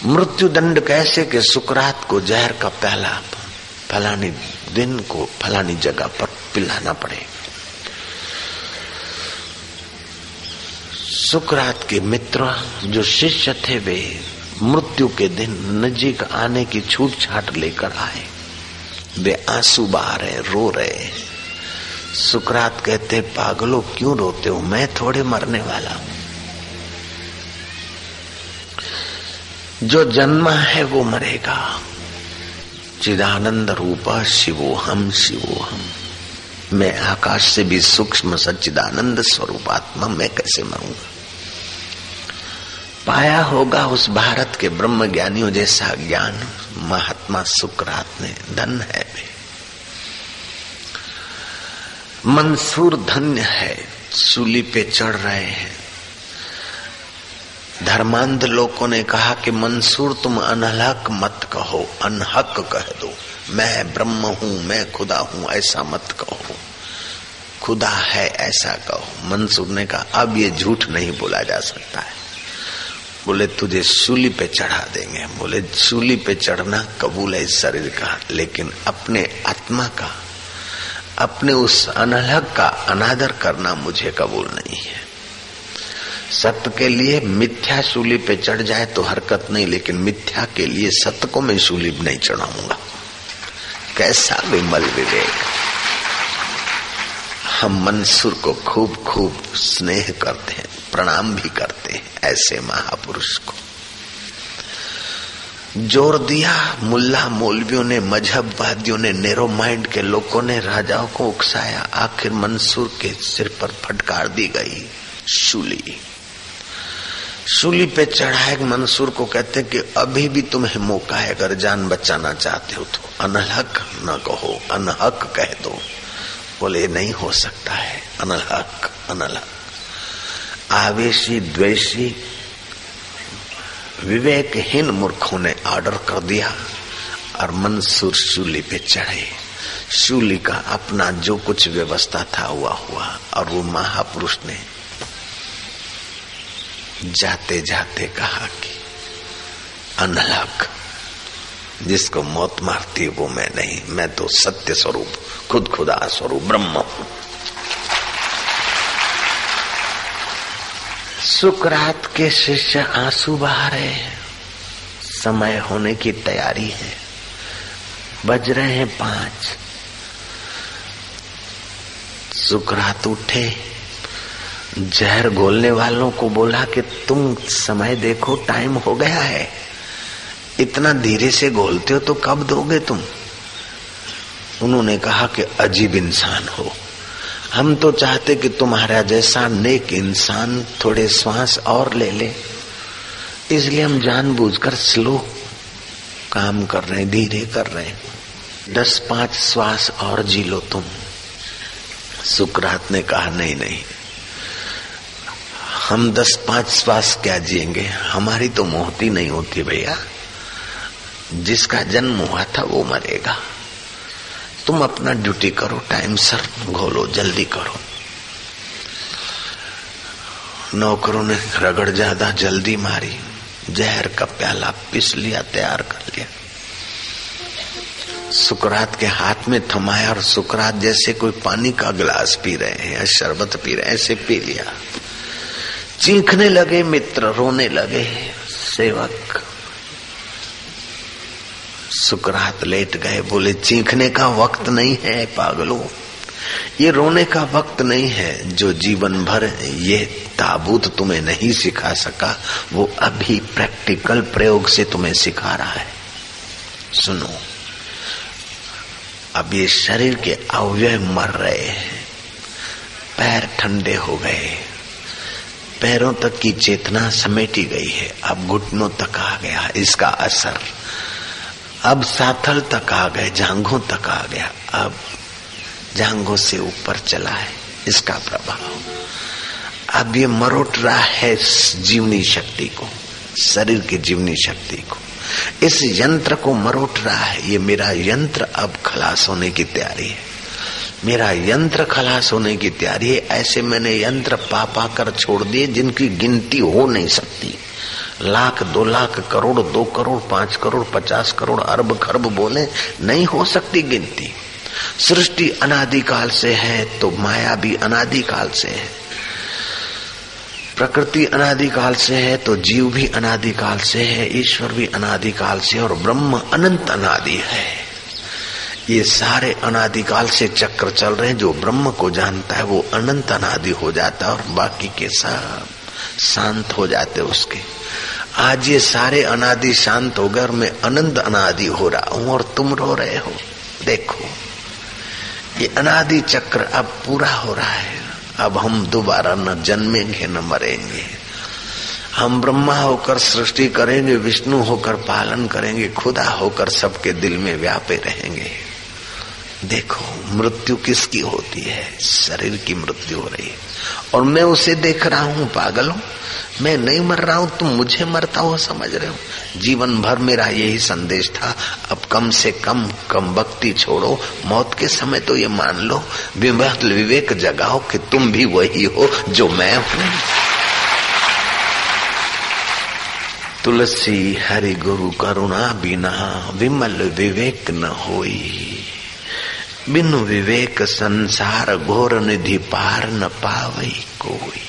मृत्यु दंड कैसे कि सुकरात को जहर का प्याला फलानी दिन को फलानी जगह पर पिलाना पड़े। सुकरात के मित्र जो शिष्य थे वे मृत्यु के दिन नजीक आने की छूट छाट लेकर आए। वे आंसू बहा रहे, रो रहे। सुकरात कहते, पागलों क्यों रोते हो, मैं थोड़े मरने वाला हूं। जो जन्मा है वो मरेगा। चिदानंद रूप शिवोहम शिवोहम, मैं आकाश से भी सूक्ष्म सच्चिदानंद स्वरूप आत्मा, मैं कैसे मरूंगा। पाया होगा उस भारत के ब्रह्म ज्ञानियों जैसा ज्ञान महात्मा सुकरात ने। धन है वे, मंसूर धन्य है, सूली पे चढ़ रहे हैं। धर्मांध लोगों ने कहा कि मंसूर तुम अनहक मत कहो, अनहक कह दो, मैं ब्रह्म हूं, मैं खुदा हूं, ऐसा मत कहो, खुदा है ऐसा कहो। मंसूर ने कहा अब ये झूठ नहीं बोला जा सकता है। बोले तुझे सूली पे चढ़ा देंगे। बोले सूली पे चढ़ना कबूल है इस शरीर का, लेकिन अपने आत्मा का, अपने उस अनहक का अनादर करना मुझे कबूल नहीं है। सत्य के लिए मिथ्या सूली पे चढ़ जाए तो हरकत नहीं, लेकिन मिथ्या के लिए सत्य को मैं सूली नहीं चढ़ाऊंगा। कैसा विमल विवेक। हम मंसूर को खूब खूब स्नेह करते हैं, प्रणाम भी करते हैं ऐसे महापुरुष को। जोर दिया मुल्ला मौलवियों ने, मजहबवादियों ने, नेरो माइंड के लोगों ने राजाओं को उकसाया। आखिर मंसूर के सिर पर फटकार दी गई शूली। शूली पे चढ़ाए मंसूर को कहते कि अभी भी तुम्हें मौका है, अगर जान बचाना चाहते हो तो अनहक न कहो, अनहक कह दो। बोले नहीं हो सकता है, अनहक अनहक। आवेशी द्वेषी विवेकहीन मूर्खों ने ऑर्डर कर दिया और मंसूर शूली पे चढ़े। शूली का अपना जो कुछ व्यवस्था था हुआ, और वो महापुरुष ने जाते जाते कहा कि अनहक, जिसको मौत मारती है वो मैं नहीं, मैं तो सत्य स्वरूप, खुद खुदा स्वरूप ब्रह्म हूं। सुकरात के शिष्य आंसू बहा रहे हैं। समय होने की तैयारी है, बज रहे हैं 5। सुकरात उठे, जहर घोलने वालों को बोला कि तुम समय देखो, टाइम हो गया है, इतना धीरे से घोलते हो तो कब दोगे तुम। उन्होंने कहा कि अजीब इंसान हो, हम तो चाहते कि तुम्हारा जैसा नेक इंसान थोड़े श्वास और ले ले, इसलिए हम जानबूझकर स्लो काम कर रहे हैं, धीरे कर रहे हैं। 10-5 श्वास और जी लो तुम। सुकरात ने कहा नहीं नहीं, हम 10-5 श्वास क्या जिएंगे, हमारी तो मौत ही नहीं होती भैया। जिसका जन्म हुआ था वो मरेगा। तुम अपना ड्यूटी करो, टाइम सर घोलो, जल्दी करो। नौकरों ने रगड़ ज्यादा जल्दी मारी, जहर का प्याला पिस लिया, तैयार कर लिया। सुकरात के हाथ में थमाया और सुकरात जैसे कोई पानी का गिलास पी रहे हैं या शरबत पी रहे हैं, ऐसे पी लिया। चीखने लगे मित्र, रोने लगे सेवक। सुकरात लेट गए, बोले चीखने का वक्त नहीं है पागलों, ये रोने का वक्त नहीं है। जो जीवन भर ये ताबूत तुम्हें नहीं सिखा सका, वो अभी प्रैक्टिकल प्रयोग से तुम्हें सिखा रहा है। सुनो, अब ये शरीर के अवयव मर रहे हैं, पैर ठंडे हो गए, पैरों तक की चेतना समेटी गई है, अब घुटनों तक आ गया इसका असर, अब साथल तक आ गए, जांघों तक आ गया, अब जांघों से ऊपर चला है इसका प्रभाव। अब ये मरोट रहा है जीवनी शक्ति को, शरीर की जीवनी शक्ति को, इस यंत्र को मरोट रहा है। ये मेरा यंत्र अब खलास होने की तैयारी है, मेरा यंत्र खलास होने की तैयारी है। ऐसे मैंने यंत्र पा कर छोड़ दिए जिनकी गिनती हो नहीं सकती। लाख 2 लाख करोड़ 2 करोड़ 5 करोड़ 50 करोड़ अरब खरब बोले, नहीं हो सकती गिनती। सृष्टि अनादिकाल से है तो माया भी अनादिकाल से है, प्रकृति अनादिकाल से है तो जीव भी अनादिकाल से है, ईश्वर भी अनादिकाल से, और ब्रह्म अनंत अनादि है। ये सारे अनादिकाल से चक्र चल रहे हैं। जो ब्रह्म को जानता है वो अनंत अनादि हो जाता है और बाकी के सब शांत हो जाते उसके। आज ये सारे अनादि शांत हो गए और मैं अनंत अनादि हो रहा हूं और तुम रो रहे हो। देखो ये अनादि चक्र अब पूरा हो रहा है। अब हम दोबारा न जन्मेंगे न मरेंगे। हम ब्रह्मा होकर सृष्टि करेंगे, विष्णु होकर पालन करेंगे, खुदा होकर सबके दिल में व्यापे रहेंगे। देखो मृत्यु किसकी होती है? शरीर की मृत्यु हो रही है और मैं उसे देख रहा हूं। पागल हूं मैं, नहीं मर रहा हूं, तुम मुझे मरता हुआ समझ रहे हो। जीवन भर मेरा यही संदेश था, अब कम से कम भक्ति छोड़ो, मौत के समय तो ये मान लो, विवेक जगाओ कि तुम भी वही हो जो मैं हूं। तुलसी हरि गुरु करुणा बिना विमल विवेक न होई, बिनु विवेक संसार घोर निधि पार न पावई कोई।